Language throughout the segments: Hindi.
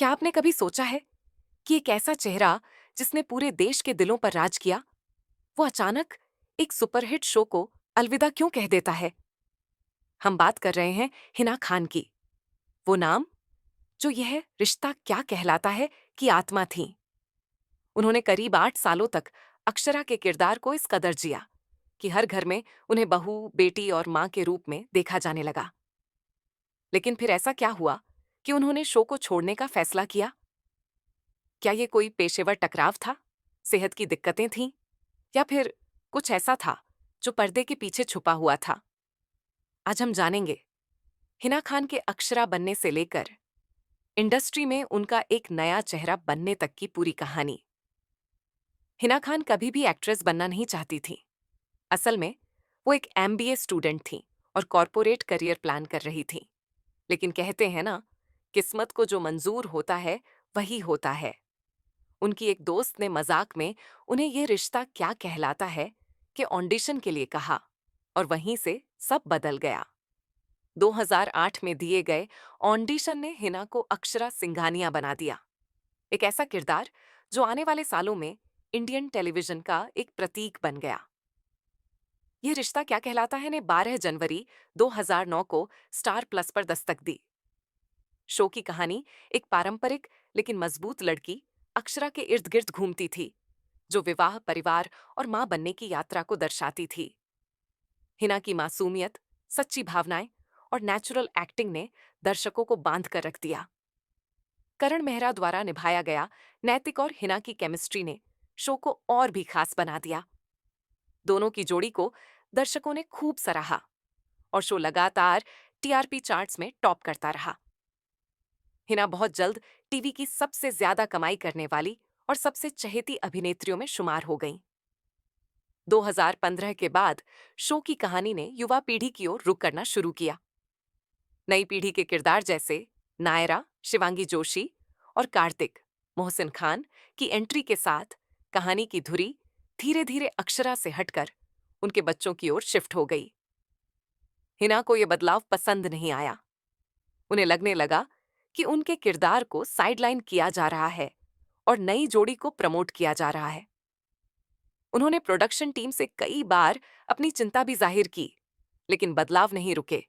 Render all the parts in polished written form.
क्या आपने कभी सोचा है कि एक ऐसा चेहरा जिसने पूरे देश के दिलों पर राज किया, वो अचानक एक सुपरहिट शो को अलविदा क्यों कह देता है? हम बात कर रहे हैं हिना खान की। वो नाम जो यह रिश्ता क्या कहलाता है की आत्मा थी। उन्होंने करीब 8 सालों तक अक्षरा के किरदार को इस कदर जिया कि हर घर में उन्हें बहू, बेटी और मां के रूप में देखा जाने लगा। लेकिन फिर ऐसा क्या हुआ कि उन्होंने शो को छोड़ने का फैसला किया? क्या ये कोई पेशेवर टकराव था, सेहत की दिक्कतें थीं, या फिर कुछ ऐसा था जो पर्दे के पीछे छुपा हुआ था? आज हम जानेंगे हिना खान के अक्षरा बनने से लेकर इंडस्ट्री में उनका एक नया चेहरा बनने तक की पूरी कहानी। हिना खान कभी भी एक्ट्रेस बनना नहीं चाहती थी। असल में वो एक एमबीए स्टूडेंट थी और कॉरपोरेट करियर प्लान कर रही थी। लेकिन कहते हैं ना, किस्मत को जो मंजूर होता है वही होता है। उनकी एक दोस्त ने मजाक में उन्हें यह रिश्ता क्या कहलाता है कि ऑडिशन के लिए कहा, और वहीं से सब बदल गया। 2008 में दिए गए ऑडिशन ने हिना को अक्षरा सिंघानिया बना दिया। एक ऐसा किरदार जो आने वाले सालों में इंडियन टेलीविजन का एक प्रतीक बन गया। यह रिश्ता क्या कहलाता है ने 12 जनवरी 2009 को स्टार प्लस पर दस्तक दी। शो की कहानी एक पारंपरिक लेकिन मजबूत लड़की अक्षरा के इर्द गिर्द घूमती थी, जो विवाह, परिवार और मां बनने की यात्रा को दर्शाती थी। हिना की मासूमियत, सच्ची भावनाएं और नेचुरल एक्टिंग ने दर्शकों को बांध कर रख दिया। करण मेहरा द्वारा निभाया गया नैतिक और हिना की केमिस्ट्री ने शो को और भी खास बना दिया। दोनों की जोड़ी को दर्शकों ने खूब सराहा और शो लगातार टीआरपी चार्ट्स में टॉप करता रहा। हिना बहुत जल्द टीवी की सबसे ज्यादा कमाई करने वाली और सबसे चहेती अभिनेत्रियों में शुमार हो गईं। 2015 के बाद शो की कहानी ने युवा पीढ़ी की ओर रुख करना शुरू किया। नई पीढ़ी के किरदार जैसे नायरा, शिवांगी जोशी और कार्तिक, मोहसिन खान की एंट्री के साथ कहानी की धुरी धीरे धीरे अक्षरा से हटकर उनके बच्चों की ओर शिफ्ट हो गई। हिना को यह बदलाव पसंद नहीं आया। उन्हें लगने लगा कि उनके किरदार को साइडलाइन किया जा रहा है और नई जोड़ी को प्रमोट किया जा रहा है। उन्होंने प्रोडक्शन टीम से कई बार अपनी चिंता भी जाहिर की, लेकिन बदलाव नहीं रुके।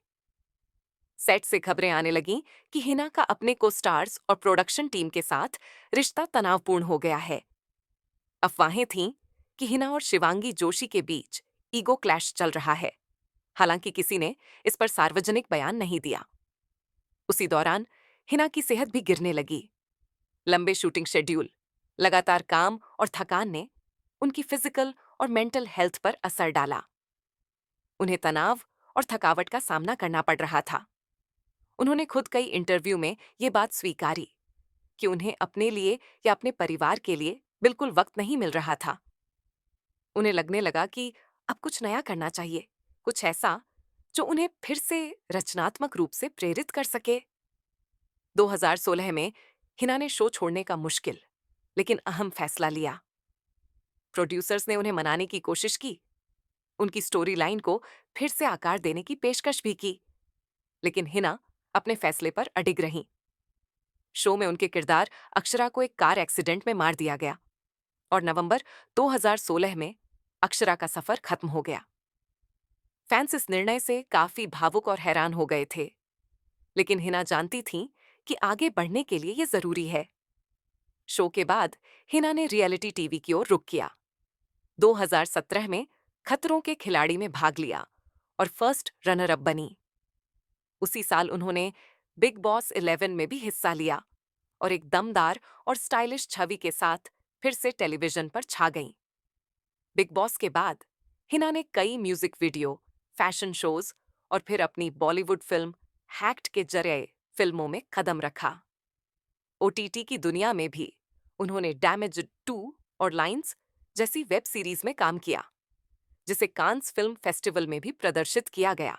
सेट से खबरें आने लगीं कि हिना का अपने को स्टार्स और प्रोडक्शन टीम के साथ रिश्ता तनावपूर्ण हो गया है। अफवाहें थीं कि हिना और शिवांगी जोशी के बीच ईगो क्लैश चल रहा है। हालांकि किसी ने इस पर सार्वजनिक बयान नहीं दिया। उसी दौरान हिना की सेहत भी गिरने लगी। लंबे शूटिंग शेड्यूल, लगातार काम और थकान ने उनकी फिजिकल और मेंटल हेल्थ पर असर डाला। उन्हें तनाव और थकावट का सामना करना पड़ रहा था। उन्होंने खुद कई इंटरव्यू में ये बात स्वीकारी कि उन्हें अपने लिए या अपने परिवार के लिए बिल्कुल वक्त नहीं मिल रहा था। उन्हें लगने लगा कि अब कुछ नया करना चाहिए, कुछ ऐसा जो उन्हें फिर से रचनात्मक रूप से प्रेरित कर सके। 2016 में हिना ने शो छोड़ने का मुश्किल लेकिन अहम फैसला लिया। प्रोड्यूसर्स ने उन्हें मनाने की कोशिश की, उनकी स्टोरी लाइन को फिर से आकार देने की पेशकश भी की, लेकिन हिना अपने फैसले पर अडिग रहीं। शो में उनके किरदार अक्षरा को एक कार एक्सीडेंट में मार दिया गया और नवंबर 2016 में अक्षरा का सफर खत्म हो गया। फैंस इस निर्णय से काफी भावुक और हैरान हो गए थे, लेकिन हिना जानती थीं कि आगे बढ़ने के लिए ये जरूरी है। शो के बाद हिना ने रियलिटी टीवी की ओर रुख किया। 2017 में खतरों के खिलाड़ी में भाग लिया और फर्स्ट रनर अप बनी। उसी साल उन्होंने बिग बॉस 11 में भी हिस्सा लिया और एक दमदार और स्टाइलिश छवि के साथ फिर से टेलीविजन पर छा गईं। बिग बॉस के बाद हिना ने कई म्यूजिक वीडियो, फैशन शोज और फिर अपनी बॉलीवुड फिल्म हैक्ड के जरिए फिल्मों में कदम रखा। ओटीटी की दुनिया में भी उन्होंने डैमेज 2 और लाइंस जैसी वेब सीरीज में काम किया, जिसे कांस फिल्म फेस्टिवल में भी प्रदर्शित किया गया।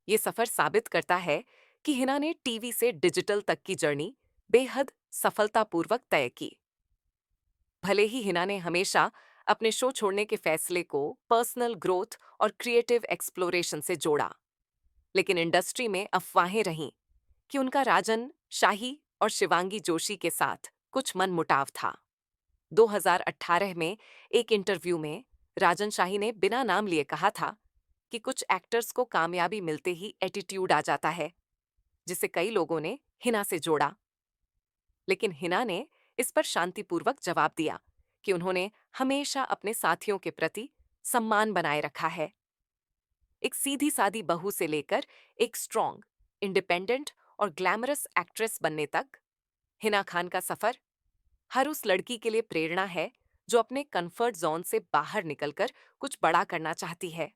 ये सफर साबित करता है कि हिना ने टीवी से डिजिटल तक की जर्नी बेहद सफलतापूर्वक तय की। भले ही हिना ने हमेशा अपने शो छोड़ने के फैसले को पर्सनल ग्रोथ और क्रिएटिव एक्सप्लोरेशन से जोड़ा, लेकिन इंडस्ट्री में अफवाहें रहीं कि उनका राजन शाही और शिवांगी जोशी के साथ कुछ मनमुटाव था। 2018 में एक इंटरव्यू में राजन शाही ने बिना नाम लिए कहा था कि कुछ एक्टर्स को कामयाबी मिलते ही एटीट्यूड आ जाता है, जिसे कई लोगों ने हिना से जोड़ा। लेकिन हिना ने इस पर शांतिपूर्वक जवाब दिया कि उन्होंने हमेशा अपने साथियों के प्रति सम्मान बनाए रखा है। एक सीधी सादी बहू से लेकर एक स्ट्रॉन्ग, इंडिपेंडेंट और ग्लैमरस एक्ट्रेस बनने तक हिना खान का सफर हर उस लड़की के लिए प्रेरणा है जो अपने कंफर्ट जोन से बाहर निकलकर कुछ बड़ा करना चाहती है।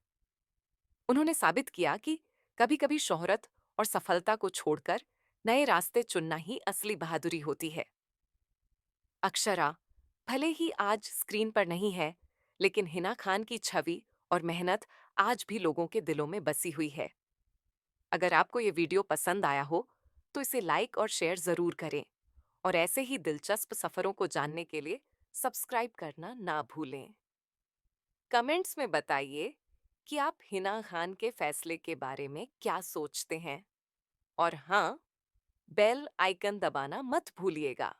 उन्होंने साबित किया कि कभी-कभी शोहरत और सफलता को छोड़कर नए रास्ते चुनना ही असली बहादुरी होती है। अक्षरा भले ही आज स्क्रीन पर नहीं है, लेकिन हिना खान की छवि और मेहनत आज भी लोगों के दिलों में बसी हुई है। अगर आपको ये वीडियो पसंद आया हो, तो इसे लाइक और शेयर जरूर करें और ऐसे ही दिलचस्प सफरों को जानने के लिए सब्सक्राइब करना ना भूलें। कमेंट्स में बताइए कि आप हिना खान के फैसले के बारे में क्या सोचते हैं और हाँ, बेल आइकन दबाना मत भूलिएगा।